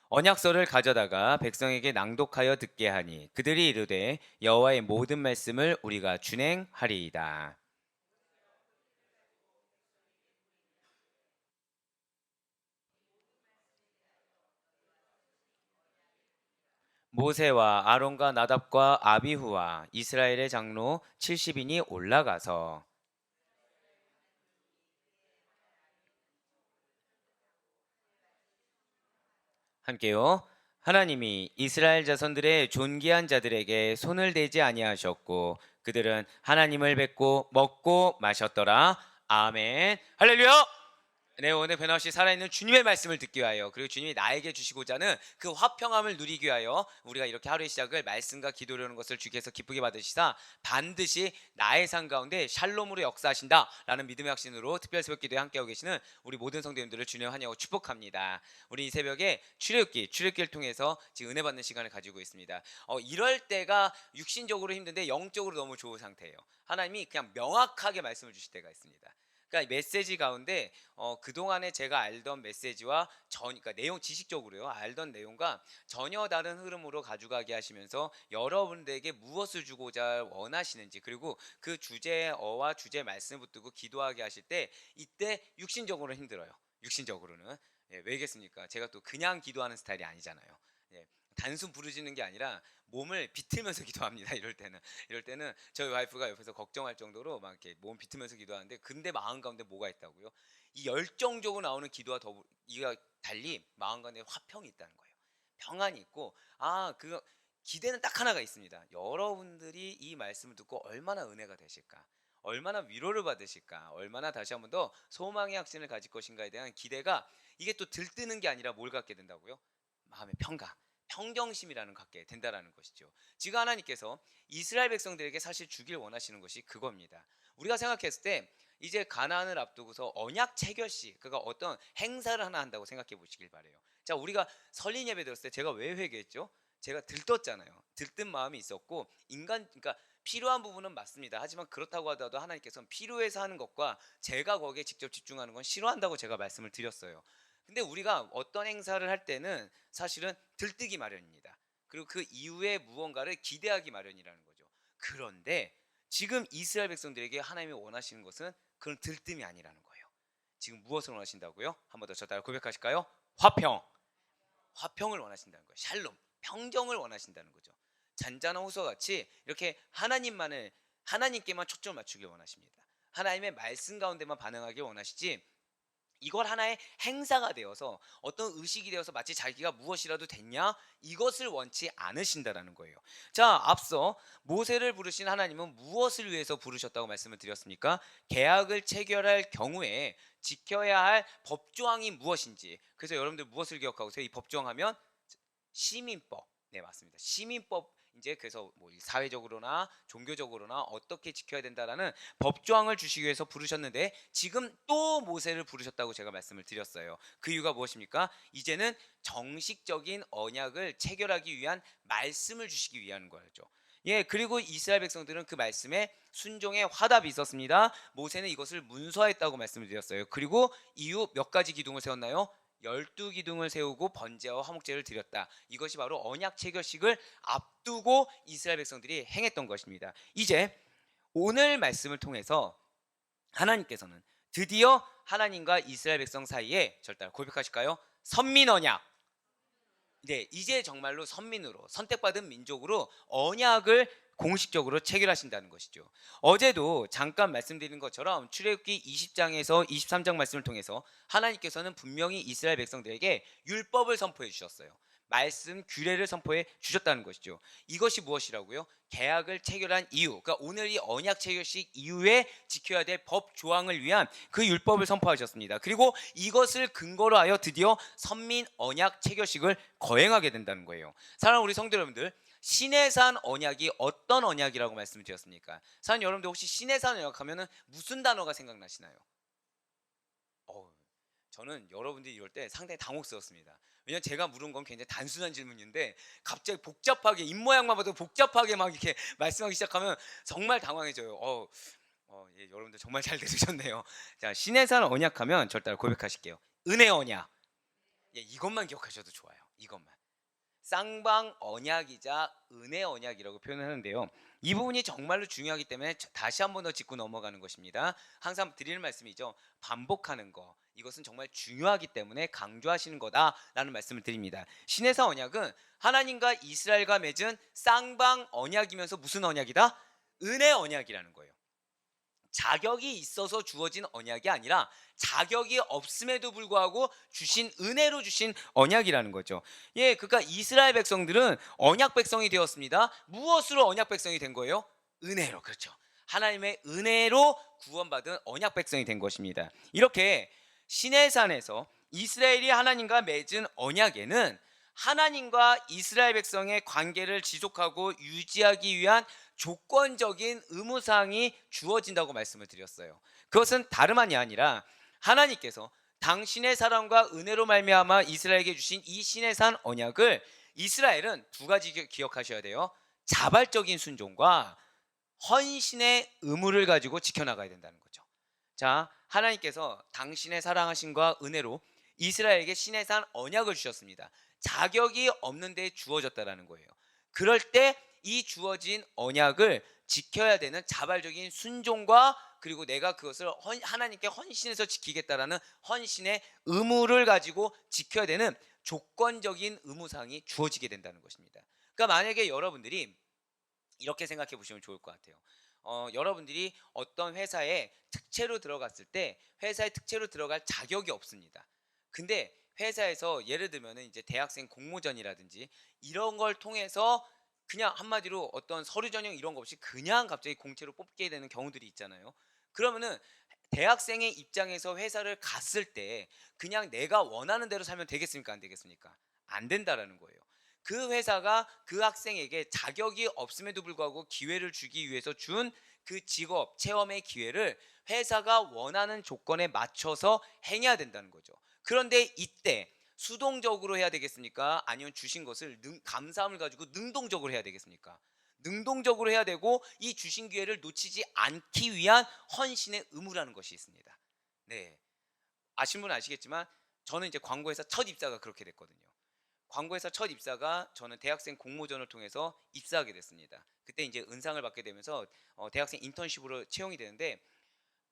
언약서를 가져다가 백성에게 낭독하여 듣게 하니 그들이 이르되 여호와의 모든 말씀을 우리가 준행하리이다. 모세와 아론과 나답과 아비후와 이스라엘의 장로 70인이 올라가서 함께요. 하나님이 이스라엘 자손들의 존귀한 자들에게 손을 대지 아니하셨고 그들은 하나님을 뵙고 먹고 마셨더라. 아멘. 할렐루야. 네, 오늘 변함없이 살아있는 주님의 말씀을 듣기 위하여, 그리고 주님이 나에게 주시고자 하는 그 화평함을 누리기 위하여 우리가 이렇게 하루의 시작을 말씀과 기도로 하는 것을 주께서 기쁘게 받으시사 반드시 나의 삶 가운데 샬롬으로 역사하신다라는 믿음의 확신으로 특별 새벽 기도에 함께하고 계시는 우리 모든 성도님들을 주님 환영하고 축복합니다. 우리 이 새벽에 출애굽기를 통해서 지금 은혜 받는 시간을 가지고 있습니다. 이럴 때가 육신적으로 힘든데 영적으로 너무 좋은 상태예요. 하나님이 그냥 명확하게 말씀을 주실 때가 있습니다. 그러니까 메시지 가운데 그동안에 제가 알던 메시지와 그러니까 내용 지식적으로요 알던 내용과 전혀 다른 흐름으로 가져가게 하시면서 여러분들에게 무엇을 주고자 원하시는지, 그리고 그 주제어와 주제 말씀을 붙들고 기도하게 하실 때 이때 육신적으로 힘들어요. 육신적으로는 왜겠습니까? 제가 또 그냥 기도하는 스타일이 아니잖아요. 예, 단순 부르짖는 게 아니라 몸을 비틀면서 기도합니다. 이럴 때는 저희 와이프가 옆에서 걱정할 정도로 막 이렇게 몸 비틀면서 기도하는데, 근데 마음 가운데 뭐가 있다고요? 이 열정적으로 나오는 기도와 이가 달리 마음 가운데 화평이 있다는 거예요. 평안이 있고, 그 기대는 딱 하나가 있습니다. 여러분들이 이 말씀을 듣고 얼마나 은혜가 되실까? 얼마나 위로를 받으실까? 얼마나 다시 한번 더 소망의 확신을 가질 것인가에 대한 기대가, 이게 또 들뜨는 게 아니라 뭘 갖게 된다고요? 마음의 평강, 평정심이라는 걸 갖게 된다라는 것이죠. 지금 하나님께서 이스라엘 백성들에게 사실 주길 원하시는 것이 그겁니다. 우리가 생각했을 때 이제 가나안을 앞두고서 언약 체결식, 그가 어떤 행사를 하나 한다고 생각해 보시길 바래요. 자, 우리가 설린 예배 드렸을 때 제가 왜 회개했죠? 제가 들떴잖아요. 들뜬 마음이 있었고, 그러니까 필요한 부분은 맞습니다. 하지만 그렇다고 하더라도 하나님께서는 필요해서 하는 것과 제가 거기에 직접 집중하는 건 싫어한다고 제가 말씀을 드렸어요. 근데 우리가 어떤 행사를 할 때는 사실은 들뜨기 마련입니다. 그리고 그 이후에 무언가를 기대하기 마련이라는 거죠. 그런데 지금 이스라엘 백성들에게 하나님이 원하시는 것은 그런 들뜸이 아니라는 거예요. 지금 무엇을 원하신다고요? 한 번 더 저 따라 고백하실까요? 화평. 화평을 원하신다는 거예요. 샬롬. 평정을 원하신다는 거죠. 잔잔한 호수와 같이 이렇게 하나님께만 초점을 맞추길 원하십니다. 하나님의 말씀 가운데만 반응하길 원하시지, 이걸 하나의 행사가 되어서 어떤 의식이 되어서 마치 자기가 무엇이라도 됐냐, 이것을 원치 않으신다라는 거예요. 자, 앞서 모세를 부르신 하나님은 무엇을 위해서 부르셨다고 말씀을 드렸습니까? 계약을 체결할 경우에 지켜야 할 법조항이 무엇인지. 그래서 여러분들 무엇을 기억하고 있어요? 이 법조항 하면 시민법. 네, 맞습니다. 시민법. 이제 그래서 뭐 사회적으로나 종교적으로나 어떻게 지켜야 된다라는 법조항을 주시기 위해서 부르셨는데, 지금 또 모세를 부르셨다고 제가 말씀을 드렸어요. 그 이유가 무엇입니까? 이제는 정식적인 언약을 체결하기 위한 말씀을 주시기 위한 거였죠. 예, 그리고 이스라엘 백성들은 그 말씀에 순종의 화답이 있었습니다. 모세는 이것을 문서했다고 말씀을 드렸어요. 그리고 이후 몇 가지 기둥을 세웠나요? 12기둥을 세우고 번제와 화목제를 드렸다. 이것이 바로 언약 체결식을 앞두고 이스라엘 백성들이 행했던 것입니다. 이제 오늘 말씀을 통해서 하나님께서는 드디어 하나님과 이스라엘 백성 사이에 절대 고백하실까요? 선민 언약. 네, 이제 정말로 선민으로 선택받은 민족으로 언약을 공식적으로 체결하신다는 것이죠. 어제도 잠깐 말씀드린 것처럼 출애굽기 20장에서 23장 말씀을 통해서 하나님께서는 분명히 이스라엘 백성들에게 율법을 선포해 주셨어요. 말씀 규례를 선포해 주셨다는 것이죠. 이것이 무엇이라고요? 계약을 체결한 이유, 그러니까 오늘 이 언약 체결식 이후에 지켜야 될 법 조항을 위한 그 율법을 선포하셨습니다. 그리고 이것을 근거로 하여 드디어 선민 언약 체결식을 거행하게 된다는 거예요. 사랑하는 우리 성도 여러분들, 시내산 언약이 어떤 언약이라고 말씀드렸습니까? 사랑하는 여러분들, 혹시 시내산 언약 하면은 무슨 단어가 생각나시나요? 저는 여러분들이 이럴 때 상당히 당혹스럽습니다. 왜냐면 제가 물은 건 굉장히 단순한 질문인데 갑자기 복잡하게, 입모양만 봐도 복잡하게 막 이렇게 말씀하기 시작하면 정말 당황해져요. 예, 여러분들 정말 잘 들으셨네요. 자, 시내산 언약하면 절대 고백하실게요. 은혜 언약. 예, 이것만 기억하셔도 좋아요. 이것만. 쌍방 언약이자 은혜 언약이라고 표현하는데요. 이 부분이 정말로 중요하기 때문에 다시 한 번 더 짚고 넘어가는 것입니다. 항상 드리는 말씀이죠. 반복하는 거. 이것은 정말 중요하기 때문에 강조하시는 거다라는 말씀을 드립니다. 신해사 언약은 하나님과 이스라엘과 맺은 쌍방 언약이면서 무슨 언약이다? 은혜 언약이라는 거예요. 자격이 있어서 주어진 언약이 아니라 자격이 없음에도 불구하고 주신 은혜로 주신 언약이라는 거죠. 예, 그러니까 이스라엘 백성들은 언약 백성이 되었습니다. 무엇으로 언약 백성이 된 거예요? 은혜로. 그렇죠. 하나님의 은혜로 구원받은 언약 백성이 된 것입니다. 이렇게 시내산에서 이스라엘이 하나님과 맺은 언약에는 하나님과 이스라엘 백성의 관계를 지속하고 유지하기 위한 조건적인 의무사항이 주어진다고 말씀을 드렸어요. 그것은 다름 아니라 하나님께서 당신의 사랑과 은혜로 말미암아 이스라엘에게 주신 이 시내산 언약을 이스라엘은 두 가지 기억하셔야 돼요. 자발적인 순종과 헌신의 의무를 가지고 지켜나가야 된다는 거죠. 자, 하나님께서 당신의 사랑하심과 은혜로 이스라엘에게 시내산 언약을 주셨습니다. 자격이 없는데 주어졌다라는 거예요. 그럴 때 이 주어진 언약을 지켜야 되는 자발적인 순종과 그리고 내가 그것을 하나님께 헌신해서 지키겠다라는 헌신의 의무를 가지고 지켜야 되는 조건적인 의무사항이 주어지게 된다는 것입니다. 그러니까 만약에 여러분들이 이렇게 생각해 보시면 좋을 것 같아요. 여러분들이 어떤 회사에 특채로 들어갔을 때 회사에 특채로 들어갈 자격이 없습니다. 근데 회사에서 예를 들면 이제 대학생 공모전이라든지 이런 걸 통해서 그냥 한마디로 어떤 서류 전형 이런 거 없이 그냥 갑자기 공채로 뽑게 되는 경우들이 있잖아요. 그러면은 대학생의 입장에서 회사를 갔을 때 그냥 내가 원하는 대로 살면 되겠습니까? 안 되겠습니까? 안 된다라는 거예요. 그 회사가 그 학생에게 자격이 없음에도 불구하고 기회를 주기 위해서 준 그 직업 체험의 기회를 회사가 원하는 조건에 맞춰서 행해야 된다는 거죠. 그런데 이때 수동적으로 해야 되겠습니까? 아니면 주신 것을 감사함을 가지고 능동적으로 해야 되겠습니까? 능동적으로 해야 되고 이 주신 기회를 놓치지 않기 위한 헌신의 의무라는 것이 있습니다. 네, 아신 분은 아시겠지만 저는 이제 광고회사 첫 입사가 그렇게 됐거든요. 광고회사 첫 입사가 저는 대학생 공모전을 통해서 입사하게 됐습니다. 그때 이제 은상을 받게 되면서 대학생 인턴십으로 채용이 되는데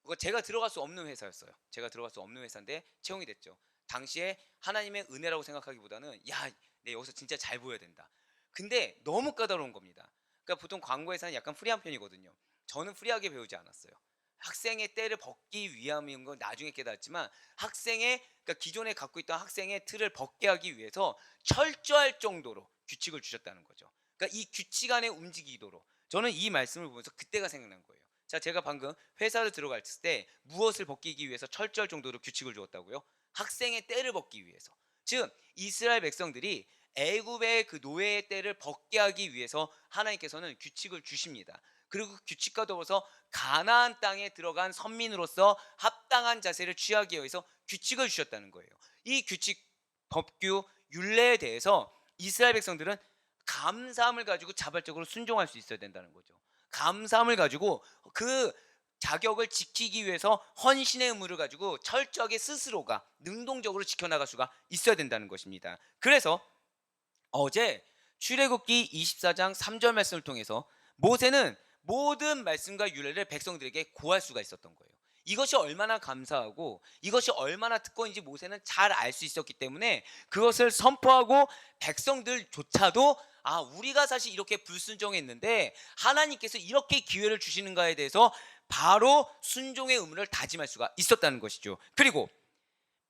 그거 제가 들어갈 수 없는 회사였어요. 제가 들어갈 수 없는 회사인데 채용이 됐죠. 당시에 하나님의 은혜라고 생각하기보다는 야, 내 여기서 진짜 잘 보여야 된다. 근데 너무 까다로운 겁니다. 그러니까 보통 광고회사는 약간 프리한 편이거든요. 저는 프리하게 배우지 않았어요. 학생의 때를 벗기 위함인 건 나중에 깨달았지만 학생의 그러니까 기존에 갖고 있던 학생의 틀을 벗게 하기 위해서 철저할 정도로 규칙을 주셨다는 거죠. 그러니까 이 규칙 안에 움직이도록 저는 이 말씀을 보면서 그때가 생각난 거예요. 자, 제가 방금 회사를 들어갈 때 무엇을 벗기기 위해서 철저할 정도로 규칙을 주었다고요? 학생의 때를 벗기 위해서. 즉 이스라엘 백성들이 애굽의 그 노예의 때를 벗게 하기 위해서 하나님께서는 규칙을 주십니다. 그리고 그 규칙과 더불어서 가나안 땅에 들어간 선민으로서 합당한 자세를 취하기 위해서 규칙을 주셨다는 거예요. 이 규칙, 법규, 율례에 대해서 이스라엘 백성들은 감사함을 가지고 자발적으로 순종할 수 있어야 된다는 거죠. 감사함을 가지고 그 자격을 지키기 위해서 헌신의 의무를 가지고 철저하게 스스로가 능동적으로 지켜나갈 수가 있어야 된다는 것입니다. 그래서 어제 출애굽기 24장 3절 말씀을 통해서 모세는 모든 말씀과 율례를 백성들에게 고할 수가 있었던 거예요. 이것이 얼마나 감사하고 이것이 얼마나 특권인지 모세는 잘 알 수 있었기 때문에 그것을 선포하고 백성들조차도 아, 우리가 사실 이렇게 불순종했는데 하나님께서 이렇게 기회를 주시는가에 대해서 바로 순종의 의무를 다짐할 수가 있었다는 것이죠. 그리고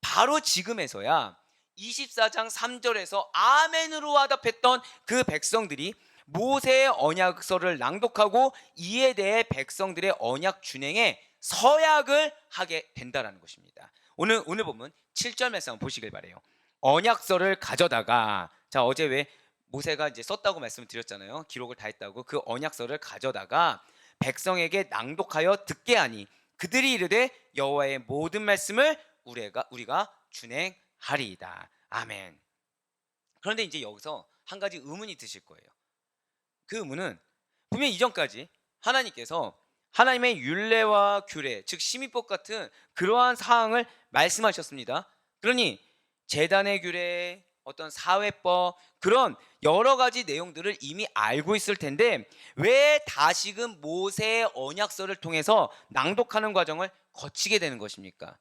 바로 지금에서야 24장 3절에서 아멘으로 화답했던 그 백성들이 모세의 언약서를 낭독하고 이에 대해 백성들의 언약 준행에 서약을 하게 된다는 것입니다. 오늘 보면 7절 말씀 한번 보시길 바래요. 언약서를 가져다가 자, 어제 왜 모세가 이제 썼다고 말씀을 드렸잖아요. 기록을 다 했다고. 그 언약서를 가져다가 백성에게 낭독하여 듣게 하니 그들이 이르되 여호와의 모든 말씀을 우리가 준행하리이다. 아멘. 그런데 이제 여기서 한 가지 의문이 드실 거예요. 그 의문은 분명 이전까지 하나님께서 하나님의 율례와 규례, 즉 시민법 같은 그러한 사항을 말씀하셨습니다. 그러니 재단의 규례, 어떤 사회법, 그런 여러 가지 내용들을 이미 알고 있을 텐데 왜 다시금 모세의 언약서를 통해서 낭독하는 과정을 거치게 되는 것입니까?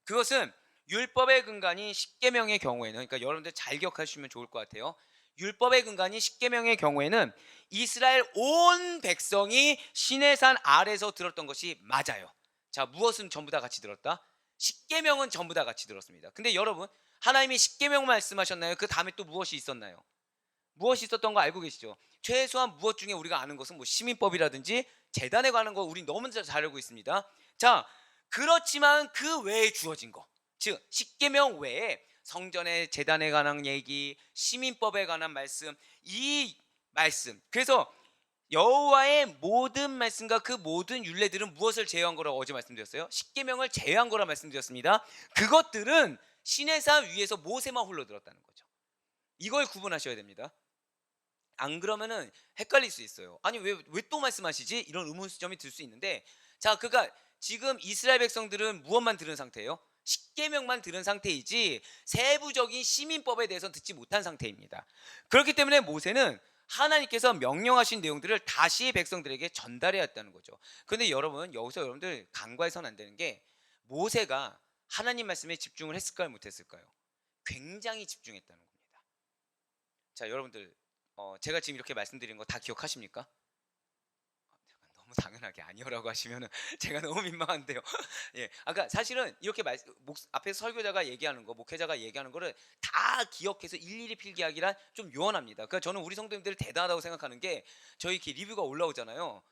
그것은 율법의 근간인 십계명의 경우에는, 그러니까 여러분들 잘 기억하시면 좋을 것 같아요. 율법의 근간인 십계명의 경우에는 이스라엘 온 백성이 시내산 아래서 들었던 것이 맞아요. 자, 무엇은 전부 다 같이 들었다? 십계명은 전부 다 같이 들었습니다. 근데 여러분, 하나님이 십계명 말씀하셨나요? 그 다음에 또 무엇이 있었나요? 무엇이 있었던 거 알고 계시죠? 최소한 무엇 중에 우리가 아는 것은 뭐 시민법이라든지 재단에 관한 거 우리 너무 잘 알고 있습니다. 자, 그렇지만 그 외에 주어진 거, 즉 십계명 외에 성전의 재단에 관한 얘기, 시민법에 관한 말씀, 이 말씀, 그래서 여호와의 모든 말씀과 그 모든 율례들은 무엇을 제외한 거라고 어제 말씀드렸어요? 십계명을 제외한 거라 말씀드렸습니다. 그것들은 시내산 위에서 모세만 홀로 들었다는 거죠. 이걸 구분하셔야 됩니다. 안 그러면은 헷갈릴 수 있어요. 아니 왜 또 말씀하시지? 이런 의문점이 들 수 있는데, 자, 그러니까 지금 이스라엘 백성들은 무엇만 들은 상태예요? 십계명만 들은 상태이지 세부적인 시민법에 대해서는 듣지 못한 상태입니다. 그렇기 때문에 모세는 하나님께서 명령하신 내용들을 다시 백성들에게 전달해야 했다는 거죠. 그런데 여러분, 여기서 여러분들 간과해서는 안 되는 게, 모세가 하나님 말씀에 집중을 했을까요, 못했을까요? 굉장히 집중했다는 겁니다. 자, 여러분들, 제가 지금 이렇게 말씀드린 거 다 기억하십니까? 너무 당연하게 아니요라고 하시면은 제가 너무 민망한데요. 예, 아까 사실은 이렇게 앞에서 설교자가 얘기하는 거, 목회자가 얘기하는 거를 다 기억해서 일일이 필기하기란 좀 요원합니다. 그러니까 저는 우리 성도님들이 대단하다고 생각하는 게, 저희 이렇게 리뷰가 올라오잖아요.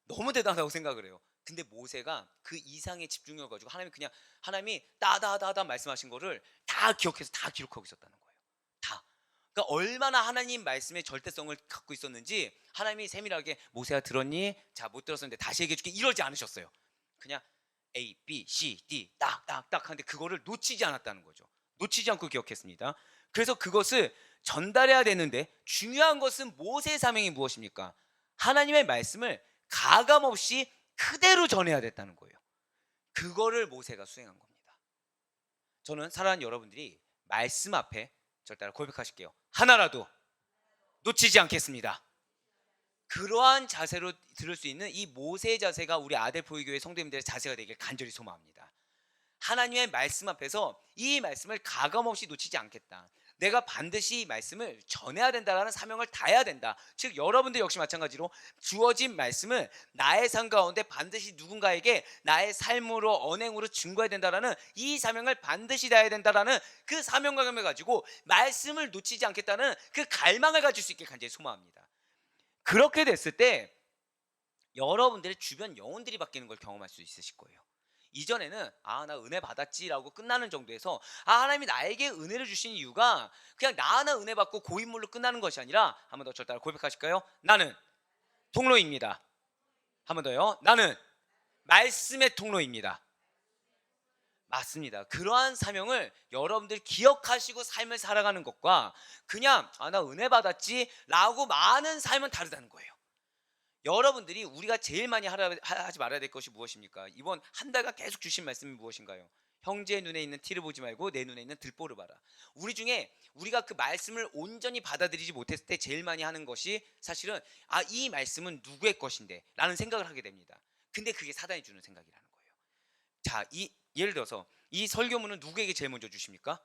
너무 대단하다고 생각을 해요. 근데 모세가 그 이상의 집중력을 가지고 하나님이 따다다다 말씀하신 거를 다 기억해서 다 기록하고 있었다는 거예요. 다. 그러니까 얼마나 하나님 말씀의 절대성을 갖고 있었는지, 하나님이 세밀하게 모세야 들었니? 자, 못 들었었는데 다시 얘기해 줄게, 이러지 않으셨어요. 그냥 A, B, C, D 딱딱딱 하는데 그거를 놓치지 않았다는 거죠. 놓치지 않고 기억했습니다. 그래서 그것을 전달해야 되는데, 중요한 것은 모세의 사명이 무엇입니까? 하나님의 말씀을 가감없이 그대로 전해야 됐다는 거예요. 그거를 모세가 수행한 겁니다. 저는 사랑하는 여러분들이 말씀 앞에 저를 따라 고백하실게요. 하나라도 놓치지 않겠습니다. 그러한 자세로 들을 수 있는 이 모세의 자세가 우리 아델포유교회 성도님들의 자세가 되길 간절히 소망합니다. 하나님의 말씀 앞에서 이 말씀을 가감없이 놓치지 않겠다. 내가 반드시 이 말씀을 전해야 된다라는 사명을 다해야 된다. 즉 여러분들 역시 마찬가지로 주어진 말씀을 나의 삶 가운데 반드시 누군가에게 나의 삶으로 언행으로 증거해야 된다라는 이 사명을 반드시 다해야 된다라는 그 사명감을 가지고 말씀을 놓치지 않겠다는 그 갈망을 가질 수 있길 간절히 소망합니다. 그렇게 됐을 때 여러분들의 주변 영혼들이 바뀌는 걸 경험할 수 있으실 거예요. 이전에는 나 은혜 받았지라고 끝나는 정도에서, 하나님이 나에게 은혜를 주신 이유가 그냥 나 하나 은혜 받고 고인물로 끝나는 것이 아니라, 한 번 더 저를 따라 고백하실까요? 나는 통로입니다. 한 번 더요. 나는 말씀의 통로입니다. 맞습니다. 그러한 사명을 여러분들 기억하시고 삶을 살아가는 것과 그냥 나 은혜 받았지 라고 많은 삶은 다르다는 거예요. 여러분들이 우리가 제일 많이 하지 말아야 될 것이 무엇입니까? 이번 한 달간 계속 주신 말씀이 무엇인가요? 형제의 눈에 있는 티를 보지 말고 내 눈에 있는 들보를 봐라. 우리 중에 우리가 그 말씀을 온전히 받아들이지 못했을 때 제일 많이 하는 것이, 사실은 이 말씀은 누구의 것인데 라는 생각을 하게 됩니다. 근데 그게 사단이 주는 생각이라는 거예요. 자, 예를 들어서 이 설교문은 누구에게 제일 먼저 주십니까?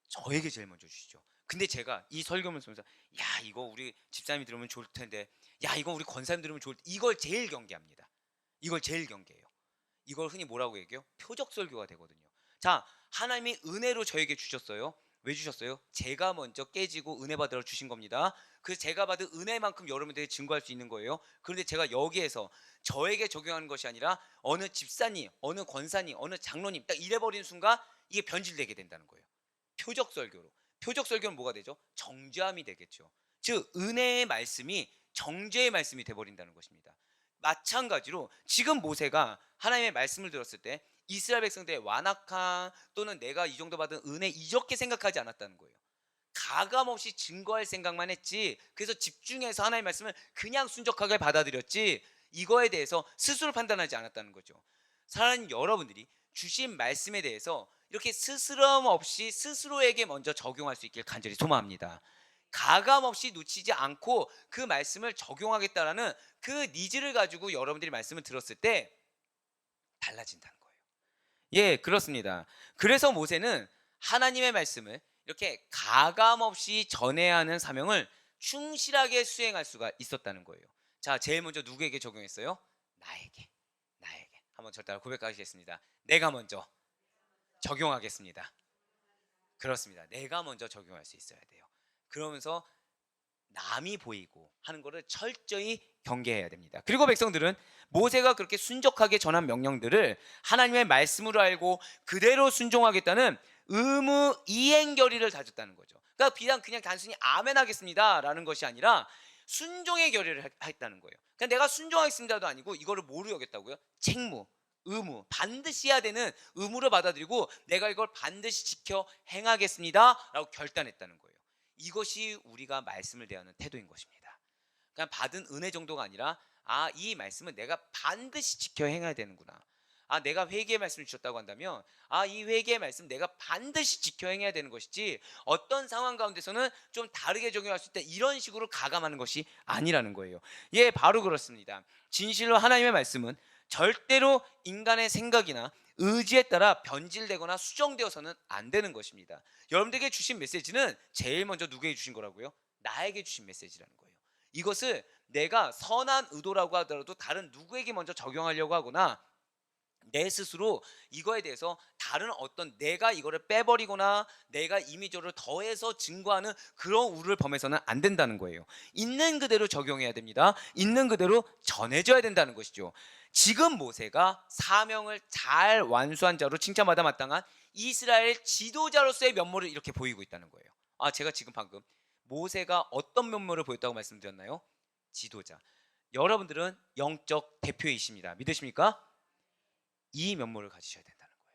저에게 제일 먼저 주시죠. 근데 제가 이 설교문 쓰면서, 야, 이거 우리 집사님이 들으면 좋을 텐데, 야, 이거 우리 권사님 들으면 좋을 텐데, 이걸 제일 경계합니다. 이걸 제일 경계해요. 이걸 흔히 뭐라고 얘기해요? 표적 설교가 되거든요. 자, 하나님이 은혜로 저에게 주셨어요. 왜 주셨어요? 제가 먼저 깨지고 은혜 받으러 주신 겁니다. 그래서 제가 받은 은혜만큼 여러분들이 증거할 수 있는 거예요. 그런데 제가 여기에서 저에게 적용하는 것이 아니라 어느 집사님, 어느 권사님, 어느 장로님 딱 이래버리는 순간 이게 변질되게 된다는 거예요. 표적 설교로. 표적 설교는 뭐가 되죠? 정죄함이 되겠죠. 즉 은혜의 말씀이 정죄의 말씀이 돼버린다는 것입니다. 마찬가지로 지금 모세가 하나님의 말씀을 들었을 때 이스라엘 백성들의 완악함 또는 내가 이 정도 받은 은혜, 이렇게 생각하지 않았다는 거예요. 가감없이 증거할 생각만 했지, 그래서 집중해서 하나님의 말씀을 그냥 순적하게 받아들였지, 이거에 대해서 스스로 판단하지 않았다는 거죠. 사랑하는 여러분들이 주신 말씀에 대해서 이렇게 스스럼 없이 스스로에게 먼저 적용할 수 있길 간절히 소망합니다. 가감 없이 놓치지 않고 그 말씀을 적용하겠다라는 그 니즈를 가지고 여러분들이 말씀을 들었을 때 달라진다는 거예요. 예, 그렇습니다. 그래서 모세는 하나님의 말씀을 이렇게 가감 없이 전해야 하는 사명을 충실하게 수행할 수가 있었다는 거예요. 자, 제일 먼저 누구에게 적용했어요? 나에게. 한번 저 따라 고백하시겠습니다. 내가 먼저 적용하겠습니다. 그렇습니다. 내가 먼저 적용할 수 있어야 돼요. 그러면서 남이 보이고 하는 거를 철저히 경계해야 됩니다. 그리고 백성들은 모세가 그렇게 순적하게 전한 명령들을 하나님의 말씀으로 알고 그대로 순종하겠다는 의무 이행 결의를 다졌다는 거죠. 그러니까 비단 그냥 단순히 아멘 하겠습니다라는 것이 아니라 순종의 결의를 했다는 거예요. 그냥 내가 순종하겠습니다도 아니고 이거를 뭐로 여겼다고요? 책무, 의무, 반드시 해야 되는 의무를 받아들이고 내가 이걸 반드시 지켜 행하겠습니다라고 결단했다는 거예요. 이것이 우리가 말씀을 대하는 태도인 것입니다. 그냥 받은 은혜 정도가 아니라 이 말씀은 내가 반드시 지켜 행해야 되는구나. 내가 회개의 말씀을 주셨다고 한다면 이 회개의 말씀 내가 반드시 지켜 행해야 되는 것이지 어떤 상황 가운데서는 좀 다르게 적용할 수 있다 이런 식으로 가감하는 것이 아니라는 거예요. 예, 바로 그렇습니다. 진실로 하나님의 말씀은 절대로 인간의 생각이나 의지에 따라 변질되거나 수정되어서는 안 되는 것입니다. 여러분들에게 주신 메시지는 제일 먼저 누구에게 주신 거라고요? 나에게 주신 메시지라는 거예요. 이것을 내가 선한 의도라고 하더라도 다른 누구에게 먼저 적용하려고 하거나 내 스스로 이거에 대해서 다른 어떤 내가 이거를 빼버리거나 내가 이미지를 더해서 증거하는 그런 우를 범해서는 안 된다는 거예요. 있는 그대로 적용해야 됩니다. 있는 그대로 전해져야 된다는 것이죠. 지금 모세가 사명을 잘 완수한 자로 칭찬받아 마땅한 이스라엘 지도자로서의 면모를 이렇게 보이고 있다는 거예요. 제가 지금 방금 모세가 어떤 면모를 보였다고 말씀드렸나요? 지도자. 여러분들은 영적 대표이십니다. 믿으십니까? 이 면모를 가지셔야 된다는 거예요.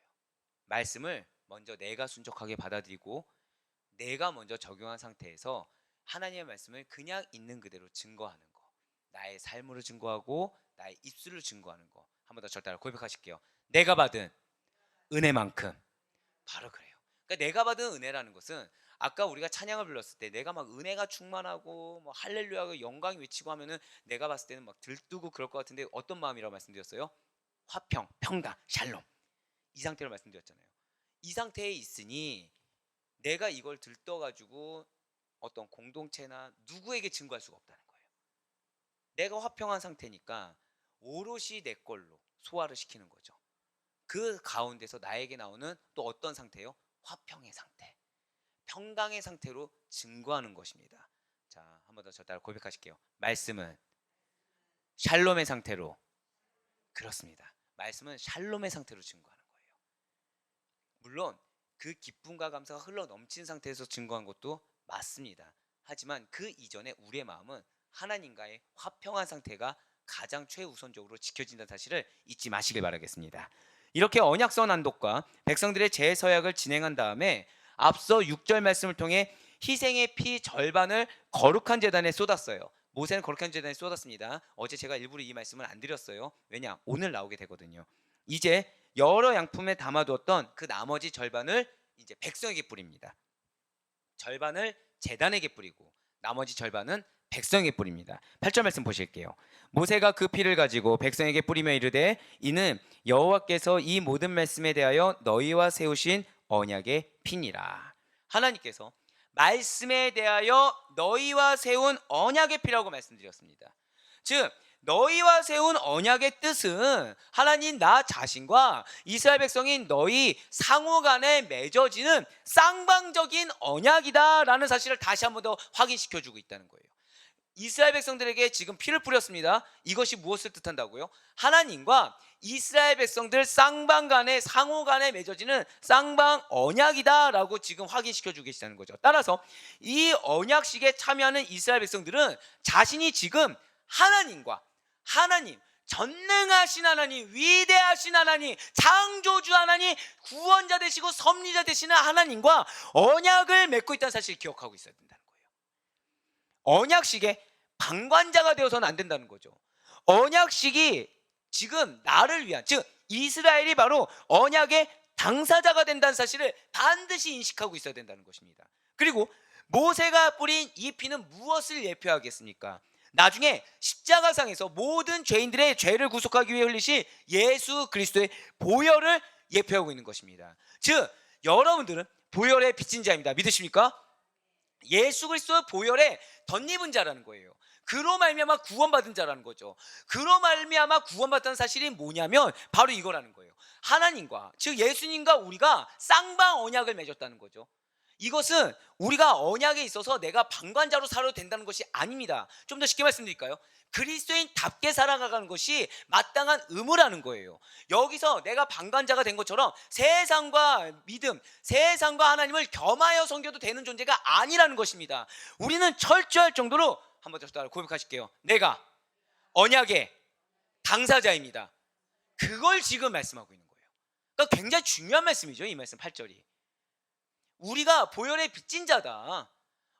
말씀을 먼저 내가 순종하게 받아들이고 내가 먼저 적용한 상태에서 하나님의 말씀을 그냥 있는 그대로 증거하는 거, 나의 삶으로 증거하고 나의 입술로 증거하는 거. 한 번 더 저 따라 고백하실게요. 내가 받은 은혜만큼. 바로 그래요. 그러니까 내가 받은 은혜라는 것은 아까 우리가 찬양을 불렀을 때 내가 막 은혜가 충만하고 뭐 할렐루야고 영광이 외치고 하면은 내가 봤을 때는 막 들뜨고 그럴 것 같은데 어떤 마음이라고 말씀드렸어요? 화평, 평강, 샬롬. 이 상태로 말씀드렸잖아요. 이 상태에 있으니 내가 이걸 들떠가지고 어떤 공동체나 누구에게 증거할 수가 없다는 거예요. 내가 화평한 상태니까 오롯이 내 걸로 소화를 시키는 거죠. 그 가운데서 나에게 나오는 또 어떤 상태요? 화평의 상태, 평강의 상태로 증거하는 것입니다. 자, 한 번 더 저 따라 고백하실게요. 말씀은 샬롬의 상태로, 그렇습니다. 말씀은 샬롬의 상태로 증거하는 거예요. 물론 그 기쁨과 감사가 흘러 넘친 상태에서 증거한 것도 맞습니다. 하지만 그 이전에 우리의 마음은 하나님과의 화평한 상태가 가장 최우선적으로 지켜진다는 사실을 잊지 마시길 바라겠습니다. 이렇게 언약서 난독과 백성들의 재서약을 진행한 다음에 앞서 6절 말씀을 통해 희생의 피 절반을 거룩한 제단에 쏟았어요. 모세는 거룩한 제단에 쏟았습니다. 어제 제가 일부러 이 말씀을 안 드렸어요. 왜냐? 오늘 나오게 되거든요. 이제 여러 양품에 담아두었던 그 나머지 절반을 이제 백성에게 뿌립니다. 절반을 제단에게 뿌리고 나머지 절반은 백성에게 뿌립니다. 8절 말씀 보실게요. 모세가 그 피를 가지고 백성에게 뿌리며 이르되 이는 여호와께서 이 모든 말씀에 대하여 너희와 세우신 언약의 피니라. 하나님께서 말씀에 대하여 너희와 세운 언약의 피라고 말씀드렸습니다. 즉 너희와 세운 언약의 뜻은 하나님 나 자신과 이스라엘 백성인 너희 상호 간에 맺어지는 쌍방적인 언약이다라는 사실을 다시 한 번 더 확인시켜주고 있다는 거예요. 이스라엘 백성들에게 지금 피를 뿌렸습니다. 이것이 무엇을 뜻한다고요? 하나님과 이스라엘 백성들 쌍방 간에 상호 간에 맺어지는 쌍방 언약이다라고 지금 확인시켜주고 계시다는 거죠. 따라서 이 언약식에 참여하는 이스라엘 백성들은 자신이 지금 하나님 전능하신 하나님, 위대하신 하나님, 창조주 하나님, 구원자 되시고 섭리자 되시는 하나님과 언약을 맺고 있다는 사실을 기억하고 있어야 된다는 거예요. 언약식의 방관자가 되어서는 안 된다는 거죠. 언약식이 지금 나를 위한, 즉 이스라엘이 바로 언약의 당사자가 된다는 사실을 반드시 인식하고 있어야 된다는 것입니다. 그리고 모세가 뿌린 이 피는 무엇을 예표하겠습니까? 나중에 십자가상에서 모든 죄인들의 죄를 구속하기 위해 흘리신 예수 그리스도의 보혈을 예표하고 있는 것입니다. 즉 여러분들은 보혈의 빚진 자입니다. 믿으십니까? 예수 그리스도의 보혈에 덧입은 자라는 거예요. 그로 말미암아 구원받은 자라는 거죠. 그로 말미암아 구원받은 사실이 뭐냐면 바로 이거라는 거예요. 하나님과, 즉 예수님과 우리가 쌍방 언약을 맺었다는 거죠. 이것은 우리가 언약에 있어서 내가 방관자로 살아도 된다는 것이 아닙니다. 좀 더 쉽게 말씀드릴까요? 그리스도인답게 살아가는 것이 마땅한 의무라는 거예요. 여기서 내가 방관자가 된 것처럼 세상과 믿음, 세상과 하나님을 겸하여 섬겨도 되는 존재가 아니라는 것입니다. 우리는 철저할 정도로 한번 더 따라 고백하실게요. 내가 언약의 당사자입니다. 그걸 지금 말씀하고 있는 거예요. 그러니까 굉장히 중요한 말씀이죠. 이 말씀 8절이. 우리가 보혈의 빚진 자다.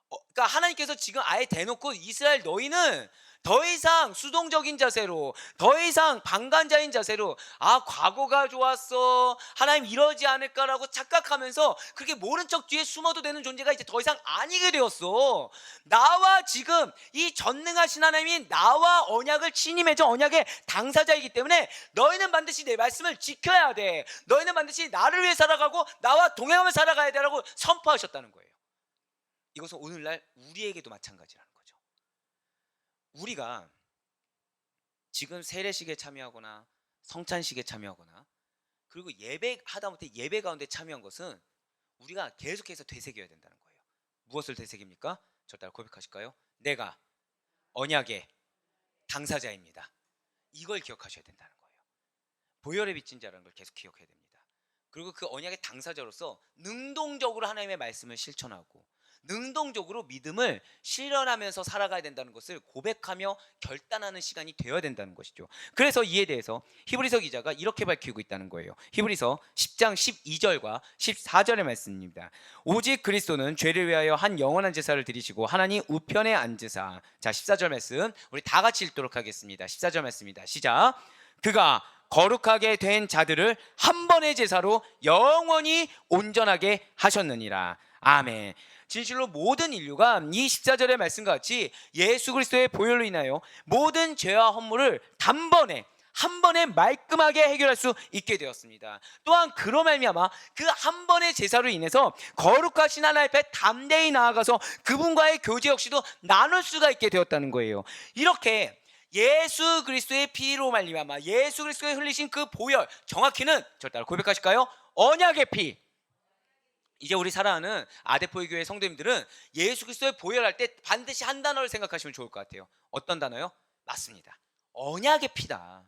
그러니까 하나님께서 지금 아예 대놓고 이스라엘 너희는 더 이상 수동적인 자세로, 더 이상 방관자인 자세로 과거가 좋았어, 하나님 이러지 않을까라고 착각하면서 그렇게 모른 척 뒤에 숨어도 되는 존재가 이제 더 이상 아니게 되었어. 나와 지금 이 전능하신 하나님이 나와 언약을 친히 맺은 언약의 당사자이기 때문에 너희는 반드시 내 말씀을 지켜야 돼. 너희는 반드시 나를 위해 살아가고 나와 동행하며 살아가야 돼라고 선포하셨다는 거예요. 이것은 오늘날 우리에게도 마찬가지라는 거죠. 우리가 지금 세례식에 참여하거나 성찬식에 참여하거나 그리고 예배 하다못해 예배 가운데 참여한 것은 우리가 계속해서 되새겨야 된다는 거예요. 무엇을 되새깁니까? 저 따라 고백하실까요? 내가 언약의 당사자입니다. 이걸 기억하셔야 된다는 거예요. 보혈의 빚진 자라는 걸 계속 기억해야 됩니다. 그리고 그 언약의 당사자로서 능동적으로 하나님의 말씀을 실천하고 능동적으로 믿음을 실현하면서 살아가야 된다는 것을 고백하며 결단하는 시간이 되어야 된다는 것이죠. 그래서 이에 대해서 히브리서 기자가 이렇게 밝히고 있다는 거예요. 히브리서 10장 12절과 14절의 말씀입니다. 오직 그리스도는 죄를 위하여 한 영원한 제사를 드리시고 하나님 우편에 앉으사. 자, 14절 말씀 우리 다 같이 읽도록 하겠습니다. 14절 말씀입니다. 시작. 그가 거룩하게 된 자들을 한 번의 제사로 영원히 온전하게 하셨느니라. 아멘. 진실로 모든 인류가 이 14절의 말씀과 같이 예수 그리스도의 보혈로 인하여 모든 죄와 허물을 단번에 한 번에 말끔하게 해결할 수 있게 되었습니다. 또한 그로 말미암아 그 한 번의 제사로 인해서 거룩하신 하나님 앞에 담대히 나아가서 그분과의 교제 역시도 나눌 수가 있게 되었다는 거예요. 이렇게 예수 그리스도의 피로 말미암아 예수 그리스도의 흘리신 그 보혈, 정확히는 저 따라 고백하실까요? 언약의 피. 이제 우리 사랑하는 아데포이 교회 성도님들은 예수 그리스도의 보혈할 때 반드시 한 단어를 생각하시면 좋을 것 같아요. 어떤 단어요? 맞습니다. 언약의 피다.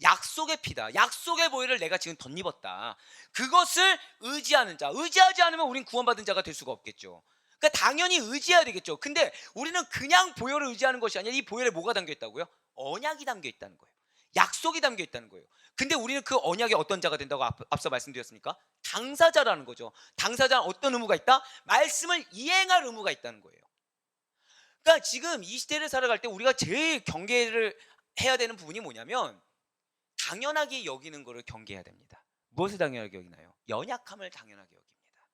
약속의 피다. 약속의 보혈을 내가 지금 덧입었다. 그것을 의지하는 자. 의지하지 않으면 우린 구원받은 자가 될 수가 없겠죠. 그러니까 당연히 의지해야 되겠죠. 근데 우리는 그냥 보혈을 의지하는 것이 아니라 이 보혈에 뭐가 담겨 있다고요? 언약이 담겨 있다는 거예요. 약속이 담겨 있다는 거예요. 근데 우리는 그 언약의 어떤 자가 된다고 앞서 말씀드렸습니까? 당사자라는 거죠. 당사자는 어떤 의무가 있다? 말씀을 이행할 의무가 있다는 거예요. 그러니까 지금 이 시대를 살아갈 때 우리가 제일 경계를 해야 되는 부분이 뭐냐면 당연하게 여기는 것을 경계해야 됩니다. 무엇을 당연하게 여기나요? 연약함을 당연하게 여깁니다.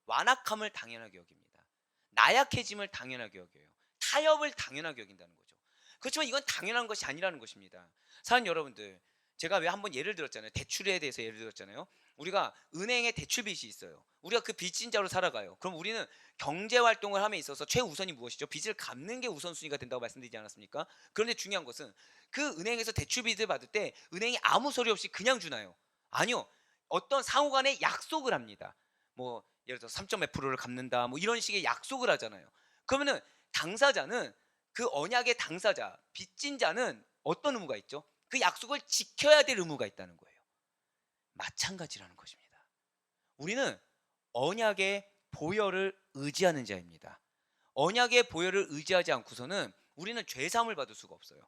완악함을 당연하게 여깁니다. 나약해짐을 당연하게 여겨요. 타협을 당연하게 여긴다는 거죠. 그렇지만 이건 당연한 것이 아니라는 것입니다. 사랑하는 여러분들, 제가 왜 한번 예를 들었잖아요. 대출에 대해서 예를 들었잖아요. 우리가 은행에 대출빚이 있어요. 우리가 그 빚진 자로 살아가요. 그럼 우리는 경제활동을 함에 있어서 최우선이 무엇이죠? 빚을 갚는 게 우선순위가 된다고 말씀드리지 않았습니까? 그런데 중요한 것은 그 은행에서 대출빚을 받을 때 은행이 아무 소리 없이 그냥 주나요? 아니요. 어떤 상호간에 약속을 합니다. 뭐 예를 들어서 3점 몇 프로를 갚는다 뭐 이런 식의 약속을 하잖아요. 그러면은 당사자는 그 언약의 당사자, 빚진 자는 어떤 의무가 있죠? 그 약속을 지켜야 될 의무가 있다는 거예요. 마찬가지라는 것입니다. 우리는 언약의 보혈을 의지하는 자입니다. 언약의 보혈을 의지하지 않고서는 우리는 죄사함을 받을 수가 없어요.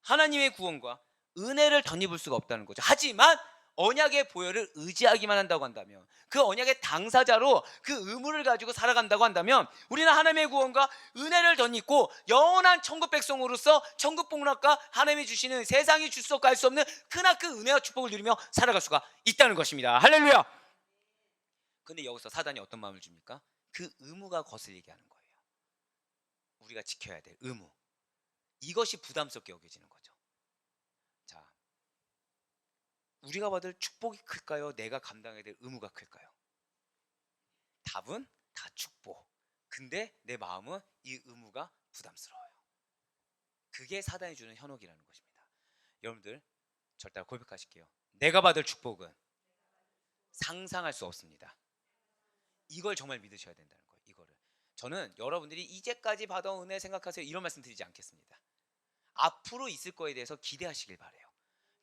하나님의 구원과 은혜를 덧입을 수가 없다는 거죠. 하지만 언약의 보혈을 의지하기만 한다고 한다면, 그 언약의 당사자로 그 의무를 가지고 살아간다고 한다면 우리는 하나님의 구원과 은혜를 덧입고 영원한 천국 백성으로서 천국 복락과 하나님이 주시는 세상이 줄 수 없고 알 수 없는 크나큰 은혜와 축복을 누리며 살아갈 수가 있다는 것입니다. 할렐루야. 근데 여기서 사단이 어떤 마음을 줍니까? 그 의무가 거슬리게 하는 거예요. 우리가 지켜야 될 의무. 이것이 부담스럽게 여겨지는 거죠. 자, 우리가 받을 축복이 클까요? 내가 감당해야 될 의무가 클까요? 답은 다 축복. 근데 내 마음은 이 의무가 부담스러워요. 그게 사단이 주는 현혹이라는 것입니다. 여러분들, 저를 따라 고백하실게요. 내가 받을 축복은 상상할 수 없습니다. 이걸 정말 믿으셔야 된다는 거예요. 이거를. 저는 여러분들이 이제까지 받아온 은혜 생각하세요, 이런 말씀 드리지 않겠습니다. 앞으로 있을 거에 대해서 기대하시길 바래요.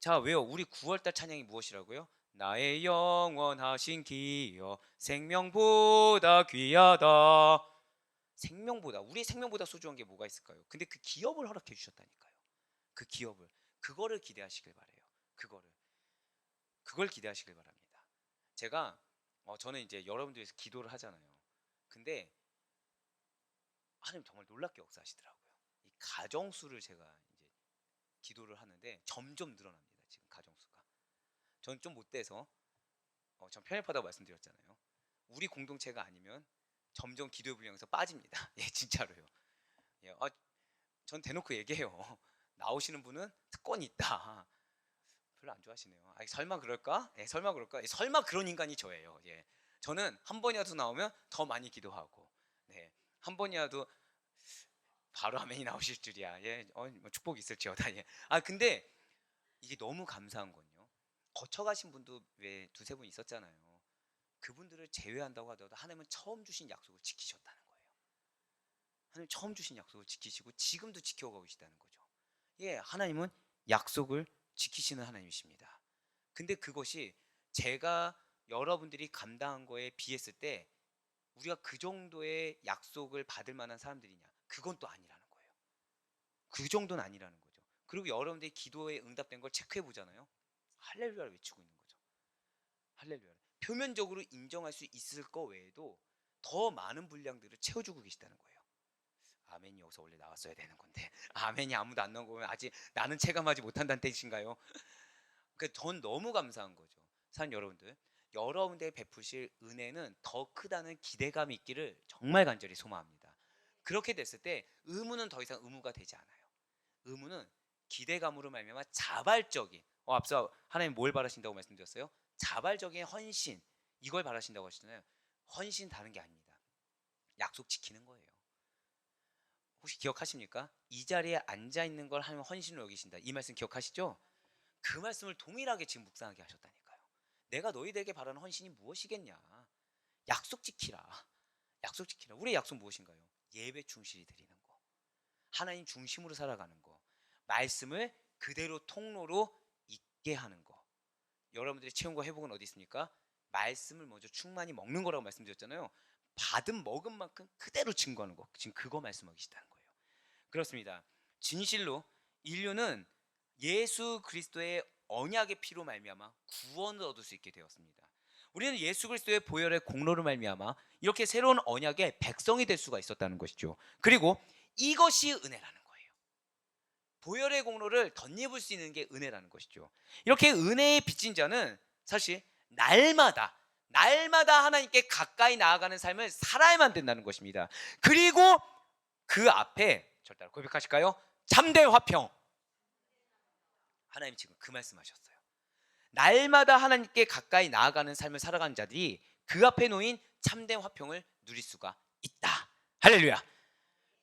자, 왜요? 우리 9월달 찬양이 무엇이라고요? 나의 영원하신 기여 생명보다 귀하다. 생명보다, 우리의 생명보다 소중한 게 뭐가 있을까요? 근데 그 기업을 허락해 주셨다니까요. 그 기업을, 그거를 기대하시길 바래요. 그걸 기대하시길 바랍니다. 제가 저는 이제 여러분들 위해서 기도를 하잖아요. 근데 하나님 정말 놀랍게 역사하시더라고요. 이 가정수를 제가 이제 기도를 하는데 점점 늘어납니다. 지금 가정수가. 저는 좀 못돼서 전 편협하다고 말씀드렸잖아요. 우리 공동체가 아니면 점점 기도의 분량에서 빠집니다. 예, 진짜로요. 예, 전 대놓고 얘기해요. 나오시는 분은 특권이 있다. 별로 안 좋아하시네요. 설마 그럴까? 예, 설마 그럴까? 예, 설마 그런 인간이 저예요. 예, 저는 한 번이라도 나오면 더 많이 기도하고, 네, 한 번이라도 바로 아멘이 나오실 줄이야. 예, 뭐 축복이 있을지어다. 예. 근데 이게 너무 감사한 건요. 거쳐가신 분도 왜 두세 분 있었잖아요. 그분들을 제외한다고 하더라도 하나님은 처음 주신 약속을 지키셨다는 거예요. 하나님 처음 주신 약속을 지키시고 지금도 지켜가고 계시다는 거죠. 예, 하나님은 약속을 지키시는 하나님이십니다. 근데 그것이 제가 여러분들이 감당한 거에 비했을 때 우리가 그 정도의 약속을 받을 만한 사람들이냐? 그건 또 아니라는 거예요. 그 정도는 아니라는 거죠. 그리고 여러분들이 기도에 응답된 걸 체크해 보잖아요. 할렐루야를 외치고 있는 거죠. 할렐루야. 표면적으로 인정할 수 있을 거 외에도 더 많은 분량들을 채워주고 계시다는 거예요. 아멘이 여기서 원래 나왔어야 되는 건데 아멘이 아무도 안 나온 거면 아직 나는 체감하지 못한다는 뜻인가요? 전 너무 감사한 거죠. 사랑 여러분들, 여러분들 베푸실 은혜는 더 크다는 기대감이 있기를 정말 간절히 소망합니다. 그렇게 됐을 때 의무는 더 이상 의무가 되지 않아요. 의무는 기대감으로 말미암아 자발적인, 앞서 하나님 뭘 바라신다고 말씀드렸어요? 자발적인 헌신, 이걸 바라신다고 하시잖아요. 헌신 다른 게 아닙니다. 약속 지키는 거예요. 혹시 기억하십니까? 이 자리에 앉아 있는 걸 하나님 헌신으로 여기신다, 이 말씀 기억하시죠? 그 말씀을 동일하게 지금 묵상하게 하셨다니까요. 내가 너희들에게 바라는 헌신이 무엇이겠냐? 약속 지키라. 약속 지키라. 우리의 약속 무엇인가요? 예배 충실히 드리는 거, 하나님 중심으로 살아가는 거, 말씀을 그대로 통로로 있게 하는 거. 여러분들이 체험과 회복은 어디 있습니까? 말씀을 먼저 충만히 먹는 거라고 말씀드렸잖아요. 받은 먹은 만큼 그대로 증거하는 거. 지금 그거 말씀하고 계시다는 거예요. 그렇습니다. 진실로 인류는 예수 그리스도의 언약의 피로 말미암아 구원을 얻을 수 있게 되었습니다. 우리는 예수 그리스도의 보혈의 공로로 말미암아 이렇게 새로운 언약의 백성이 될 수가 있었다는 것이죠. 그리고 이것이 은혜라는 거예요. 보혈의 공로를 덧입을 수 있는 게 은혜라는 것이죠. 이렇게 은혜에 빚진 자는 사실 날마다 하나님께 가까이 나아가는 삶을 살아야만 된다는 것입니다. 그리고 그 앞에 저를 따라 고백하실까요? 참된 화평. 하나님 지금 그 말씀하셨어요. 날마다 하나님께 가까이 나아가는 삶을 살아가는 자들이 그 앞에 놓인 참된 화평을 누릴 수가 있다. 할렐루야.